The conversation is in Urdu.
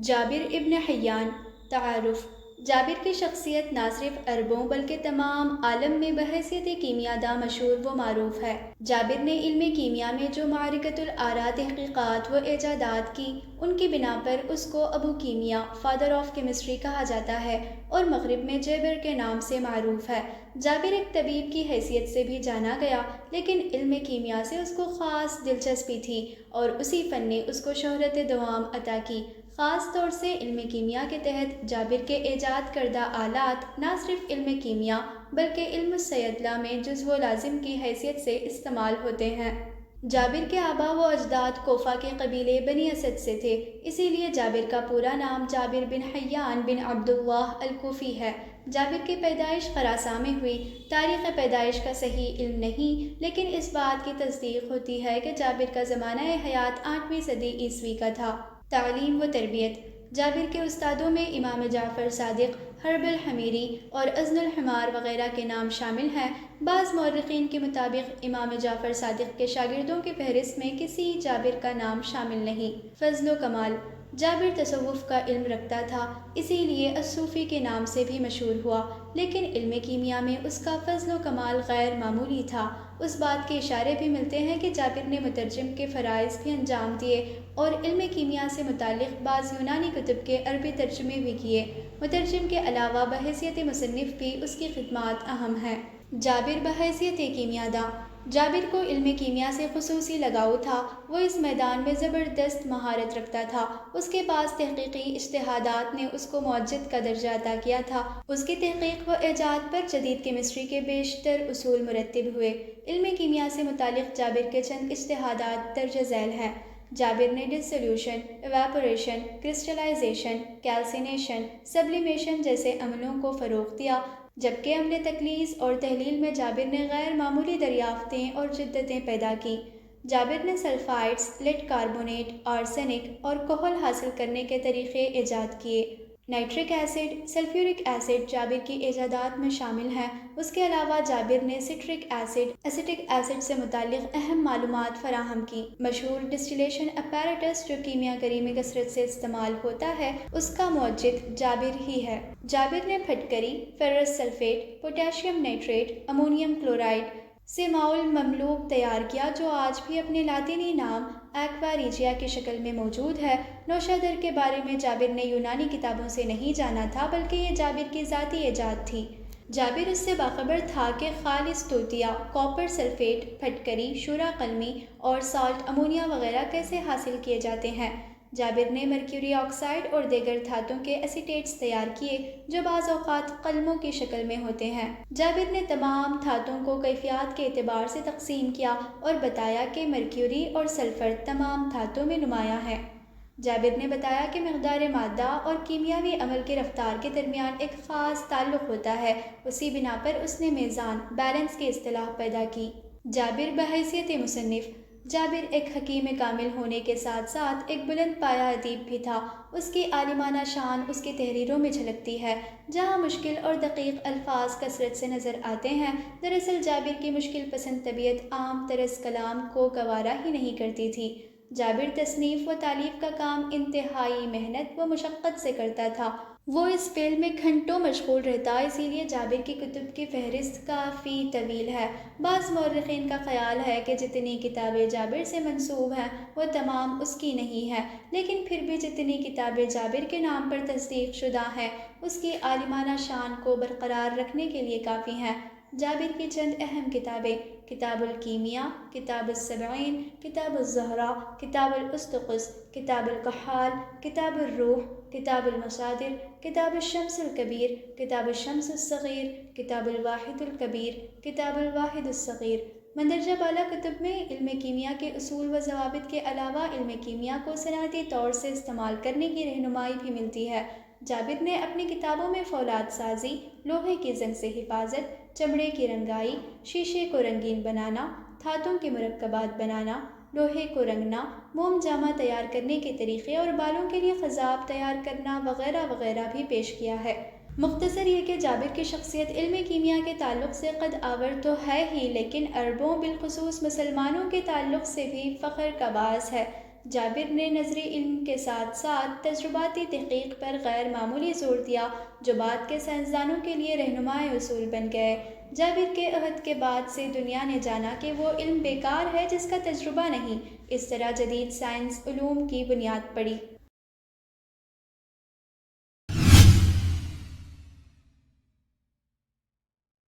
جابر ابن حیان تعارف جابر کی شخصیت نہ صرف عربوں بلکہ تمام عالم میں بحیثیت کیمیا داں مشہور و معروف ہے۔ جابر نے علم کیمیا میں جو معرکۃ الآراء تحقیقات و ایجادات کی، ان کی بنا پر اس کو ابو کیمیا فادر آف کیمسٹری کہا جاتا ہے اور مغرب میں جابر کے نام سے معروف ہے۔ جابر ایک طبیب کی حیثیت سے بھی جانا گیا، لیکن علم کیمیا سے اس کو خاص دلچسپی تھی اور اسی فن نے اس کو شہرت دوام عطا کی۔ خاص طور سے علم کیمیا کے تحت جابر کے ایجاد کردہ آلات نہ صرف علم کیمیا بلکہ علم الصیدلہ میں جزو و لازم کی حیثیت سے استعمال ہوتے ہیں۔ جابر کے آبا و اجداد کوفہ کے قبیلے بنی اسد سے تھے، اسی لیے جابر کا پورا نام جابر بن حیان بن عبداللہ الکوفی ہے۔ جابر کی پیدائش خراساں میں ہوئی۔ تاریخ پیدائش کا صحیح علم نہیں، لیکن اس بات کی تصدیق ہوتی ہے کہ جابر کا زمانہ حیات 8ویں صدی عیسوی کا تھا۔ تعلیم و تربیت جابر کے استادوں میں امام جعفر صادق، حرب الحمیری اور اذن الحمار وغیرہ کے نام شامل ہیں۔ بعض مورخین کے مطابق امام جعفر صادق کے شاگردوں کی فہرست میں کسی جابر کا نام شامل نہیں۔ فضل و کمال جابر تصوف کا علم رکھتا تھا، اسی لیے الصوفی کے نام سے بھی مشہور ہوا، لیکن علم کیمیا میں اس کا فضل و کمال غیر معمولی تھا۔ اس بات کے اشارے بھی ملتے ہیں کہ جابر نے مترجم کے فرائض بھی انجام دیے اور علم کیمیا سے متعلق بعض یونانی کتب کے عربی ترجمے بھی کیے۔ مترجم کے علاوہ بحیثیت مصنف بھی اس کی خدمات اہم ہیں۔ جابر بحیثیت کیمیا داں جابر کو علم کیمیا سے خصوصی لگاؤ تھا۔ وہ اس میدان میں زبردست مہارت رکھتا تھا۔ اس کے پاس تحقیقی اجتہادات نے اس کو معجد کا درجہ عطا کیا تھا۔ اس کی تحقیق و ایجاد پر جدید کیمسٹری کے بیشتر اصول مرتب ہوئے۔ علم کیمیا سے متعلق جابر کے چند اجتہادات درج ذیل ہیں۔ جابر نے ڈسولوشن، ایواپوریشن، کرسٹلائزیشن، کیلسینیشن، سبلیمیشن جیسے عملوں کو فروغ دیا، جبکہ عمل تکلیس اور تحلیل میں جابر نے غیر معمولی دریافتیں اور جدتیں پیدا کیں۔ جابر نے سلفائڈز، لیڈ کاربونیٹ، آرسینک اور کحول حاصل کرنے کے طریقے ایجاد کیے۔ نائٹرک ایسڈ، سلفیورک ایسڈ جابر کی ایجادات میں شامل ہیں۔ اس کے علاوہ جابر نے سٹرک ایسڈ، ایسیٹک ایسڈ سے متعلق اہم معلومات فراہم کی۔ مشہور ڈسٹیلیشن اپیریٹس جو کیمیا گری میں کثرت سے استعمال ہوتا ہے، اس کا موجد جابر ہی ہے۔ جابر نے پھٹکری، فرس سلفیٹ، پوٹاشیم نائٹریٹ، امونیم کلورائڈ سے ماؤل مملوک تیار کیا، جو آج بھی اپنے لاطینی نام ایکوا ریجیا کی شکل میں موجود ہے۔ نوشہ در کے بارے میں جابر نے یونانی کتابوں سے نہیں جانا تھا، بلکہ یہ جابر کی ذاتی ایجاد تھی۔ جابر اس سے باخبر تھا کہ خالص توتیا، کاپر سلفیٹ، پھٹکری، شورا قلمی اور سالٹ امونیا وغیرہ کیسے حاصل کیے جاتے ہیں۔ جابر نے مرکیوری آکسائڈ اور دیگر دھاتوں کے ایسیٹیٹس تیار کیے، جو بعض اوقات قلموں کی شکل میں ہوتے ہیں۔ جابر نے تمام دھاتوں کو کیفیات کے اعتبار سے تقسیم کیا اور بتایا کہ مرکیوری اور سلفر تمام دھاتوں میں نمایاں ہیں۔ جابر نے بتایا کہ مقدار مادہ اور کیمیاوی عمل کی رفتار کے درمیان ایک خاص تعلق ہوتا ہے۔ اسی بنا پر اس نے میزان، بیلنس کی اصطلاح پیدا کی۔ جابر بحیثیت مصنف جابر ایک حکیم کامل ہونے کے ساتھ ساتھ ایک بلند پایہ ادیب بھی تھا۔ اس کی عالمانہ شان اس کی تحریروں میں جھلکتی ہے، جہاں مشکل اور دقیق الفاظ کثرت سے نظر آتے ہیں۔ دراصل جابر کی مشکل پسند طبیعت عام طرز کلام کو گوارا ہی نہیں کرتی تھی۔ جابر تصنیف و تالیف کا کام انتہائی محنت و مشقت سے کرتا تھا۔ وہ اس فعل میں گھنٹوں مشغول رہتا، اسی لیے جابر کی کتب کی فہرست کافی طویل ہے۔ بعض مورخین کا خیال ہے کہ جتنی کتابیں جابر سے منسوب ہیں وہ تمام اس کی نہیں ہیں، لیکن پھر بھی جتنی کتابیں جابر کے نام پر تصدیق شدہ ہیں اس کی عالمانہ شان کو برقرار رکھنے کے لیے کافی ہیں۔ جابر کی چند اہم کتابیں: کتاب الکیمیا، کتاب السبعین، کتاب الزہرہ، کتاب الاسطقس، کتاب الکحال، کتاب الروح، کتاب المصادر، کتاب الشمس الکبیر، کتاب الشمس الصغیر، کتاب الواحد الکبیر، کتاب الواحد الصغیر۔ مندرجہ بالا کتب میں علم کیمیا کے اصول و ضوابط کے علاوہ علم کیمیا کو صنعتی طور سے استعمال کرنے کی رہنمائی بھی ملتی ہے۔ جابر نے اپنی کتابوں میں فولاد سازی، لوہے کی زنگ سے حفاظت، چمڑے کی رنگائی، شیشے کو رنگین بنانا، دھاتوں کے مرکبات بنانا، لوہے کو رنگنا، موم جامہ تیار کرنے کے طریقے اور بالوں کے لیے خضاب تیار کرنا وغیرہ وغیرہ بھی پیش کیا ہے۔ مختصر یہ کہ جابر کی شخصیت علم کیمیا کے تعلق سے قد آور تو ہے ہی، لیکن عربوں بالخصوص مسلمانوں کے تعلق سے بھی فخر کا باعث ہے۔ جابر نے نظری علم کے ساتھ ساتھ تجرباتی تحقیق پر غیر معمولی زور دیا جو بعد کے سائنسدانوں کے لیے رہنمائے اصول بن گئے۔ جابر کے عہد کے بعد سے دنیا نے جانا کہ وہ علم بیکار ہے جس کا تجربہ نہیں۔ اس طرح جدید سائنس علوم کی بنیاد پڑی۔